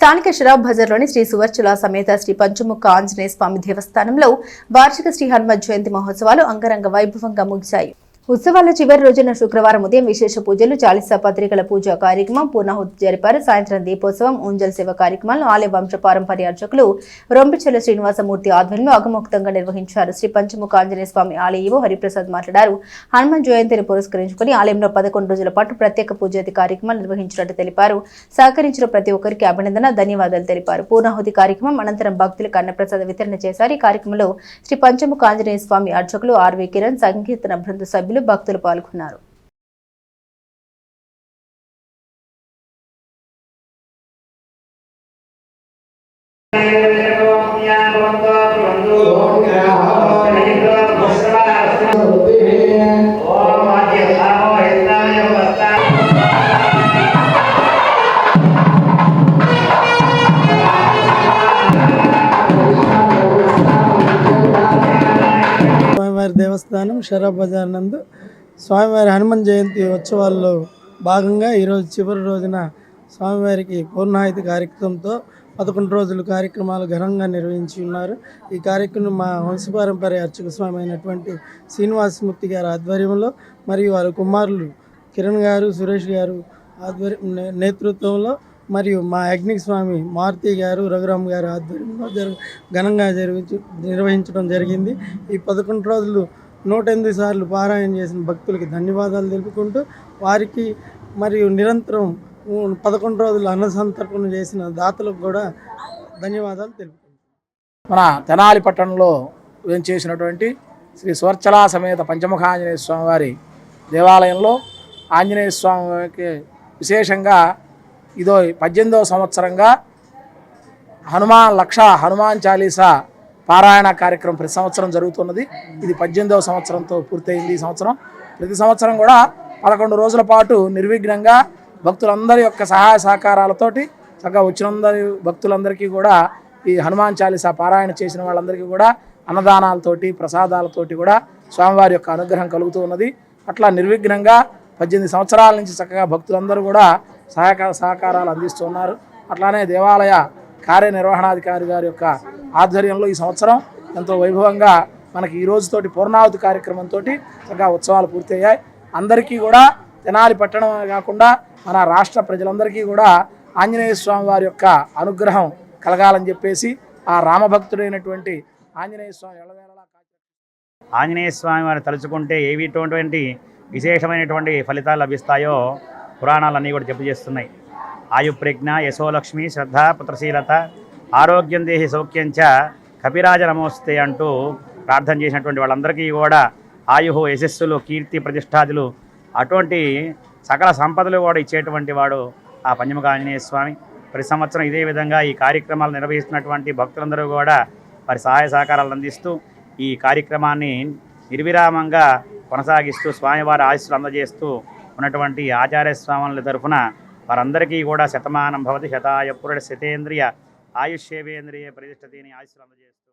స్థానిక షరాబ్ బజార్లోని శ్రీ సువర్చుల సమేత శ్రీ పంచముఖ ఆంజనేయ స్వామి దేవస్థానంలో వార్షిక శ్రీ హనుమత్ జయంతి మహోత్సవాలు అంగరంగ వైభవంగా ముగిశాయి. ఉత్సవాల చివరి రోజున శుక్రవారం ఉదయం విశేష పూజలు, చాలీసా పత్రికల పూజా కార్యక్రమం, పూర్ణాహుతి జరిపారు. సాయంత్రం దీపోత్సవం, ఉంజల్ సేవ కార్యక్రమాలను ఆలయ వంశ పారంపర్య అర్చకులు రొంపిచెల్ల శ్రీనివాసమూర్తి ఆధ్వర్యంలో అగమోక్తంగా నిర్వహించారు. శ్రీ పంచముఖ ఆంజనేయ స్వామి ఆలయ ఈవో హరిప్రసాద్ మాట్లాడారు. హనుమాన్ జయంతిని పురస్కరించుకుని ఆలయంలో 11 రోజుల పాటు ప్రత్యేక పూజాది కార్యక్రమాలు నిర్వహించినట్టు తెలిపారు. సహకరించిన ప్రతి ఒక్కరికి అభినందన, ధన్యవాదాలు తెలిపారు. పూర్ణాహుతి కార్యక్రమం అనంతరం భక్తులకు అన్నప్రసాద వితరణ చేశారు. ఈ కార్యక్రమంలో శ్రీ పంచముఖ ఆంజనేయ స్వామి అర్చకులు ఆర్వి కిరణ్, సంకీర్తన బృంద సభ్యులు, భక్తులు పాల్గొన్నారు. దేవస్థానం షరాబ్ బజార్ నందు స్వామివారి హనుమాన్ జయంతి ఉత్సవాల్లో భాగంగా ఈరోజు చివరి రోజున స్వామివారికి పూర్ణాహుతి కార్యక్రమంతో 11 రోజుల కార్యక్రమాలు ఘనంగా నిర్వహించి ఉన్నారు. ఈ కార్యక్రమం మా వంశపారంపర్య అర్చక స్వామి అయినటువంటి శ్రీనివాసమూర్తి గారి ఆధ్వర్యంలో మరియు వారి కుమారులు కిరణ్ గారు, సురేష్ గారు నేతృత్వంలో మరియు మా యజ్ఞిక స్వామి మారుతి గారు, రఘురామ్ గారి ఆధ్వర్యంలో ఘనంగా నిర్వహించడం జరిగింది. ఈ 11 రోజులు 108 సార్లు పారాయణ చేసిన భక్తులకి ధన్యవాదాలు తెలుపుకుంటూ, వారికి మరియు నిరంతరం 11 రోజులు అన్నసంతర్పణ చేసిన దాతలకు కూడా ధన్యవాదాలు తెలుపుకుంటాం. మన తెనాలి పట్టణంలో చేసినటువంటి శ్రీ సువర్చల సమేత పంచముఖ ఆంజనేయ స్వామి వారి దేవాలయంలో ఆంజనేయ స్వామికి విశేషంగా ఇదో 18వ సంవత్సరంగా హనుమాన్ చాలీసా పారాయణ కార్యక్రమం ప్రతి సంవత్సరం జరుగుతున్నది. ఇది 18వ సంవత్సరంతో పూర్తయింది. ఈ సంవత్సరం ప్రతి సంవత్సరం కూడా 11 రోజుల పాటు నిర్విఘ్నంగా భక్తులందరి యొక్క సహాయ సహకారాలతోటి చక్కగా వచ్చిన భక్తులందరికీ కూడా ఈ హనుమాన్ చాలీసా పారాయణ చేసిన వాళ్ళందరికీ కూడా అన్నదానాలతోటి, ప్రసాదాలతోటి కూడా స్వామివారి యొక్క అనుగ్రహం కలుగుతూ ఉన్నది. అట్లా నిర్విఘ్నంగా 18 సంవత్సరాల నుంచి చక్కగా భక్తులందరూ కూడా సహకారాలు అందిస్తున్నారు. అట్లానే దేవాలయ కార్యనిర్వహణాధికారి గారి యొక్క ఆధ్వర్యంలో ఈ సంవత్సరం ఎంతో వైభవంగా మనకి ఈ రోజుతోటి పూర్ణాహుతి కార్యక్రమంతో చక్కగా ఉత్సవాలు పూర్తయ్యాయి. అందరికీ కూడా తెనాలి పట్టణం కాకుండా మన రాష్ట్ర ప్రజలందరికీ కూడా ఆంజనేయ స్వామి వారి యొక్క అనుగ్రహం కలగాలని చెప్పేసి ఆ రామభక్తుడైనటువంటి ఆంజనేయ స్వామి ఎల్లవేళలా ఆంజనేయ స్వామి వారిని తలుచుకుంటే ఏవిటువంటి విశేషమైనటువంటి ఫలితాలు లభిస్తాయో పురాణాలన్నీ కూడా చెప్పజేస్తున్నాయి. ఆయుప్రజ్ఞ, యశోలక్ష్మి, శ్రద్ధ, పుత్రశీలత, ఆరోగ్యం దేహి సౌఖ్యంచ కపిరాజ నమోస్తే అంటూ ప్రార్థన చేసినటువంటి వాళ్ళందరికీ కూడా ఆయుహు, యశస్సులు, కీర్తి, ప్రతిష్టాదులు అటువంటి సకల సంపదలు కూడా ఇచ్చేటువంటి వాడు ఆ పంచముఖ ఆంజనేయ స్వామి. ప్రతి సంవత్సరం ఇదే విధంగా ఈ కార్యక్రమాలు నిర్వహిస్తున్నటువంటి భక్తులందరూ కూడా వారి సహాయ సహకారాలు అందిస్తూ ఈ కార్యక్రమాన్ని నిర్విరామంగా కొనసాగిస్తూ స్వామివారి ఆశీస్సులు అందజేస్తూ ఉన్నటువంటి ఆచార్య స్వాముల తరఫున వారందరికీ కూడా శతమానం భవతి శతాయ పురుష శతేంద్రియ ఆయుష్యేవేంద్రియ ప్రతిష్టతిని ఆశీస్సులు అందజేస్తూ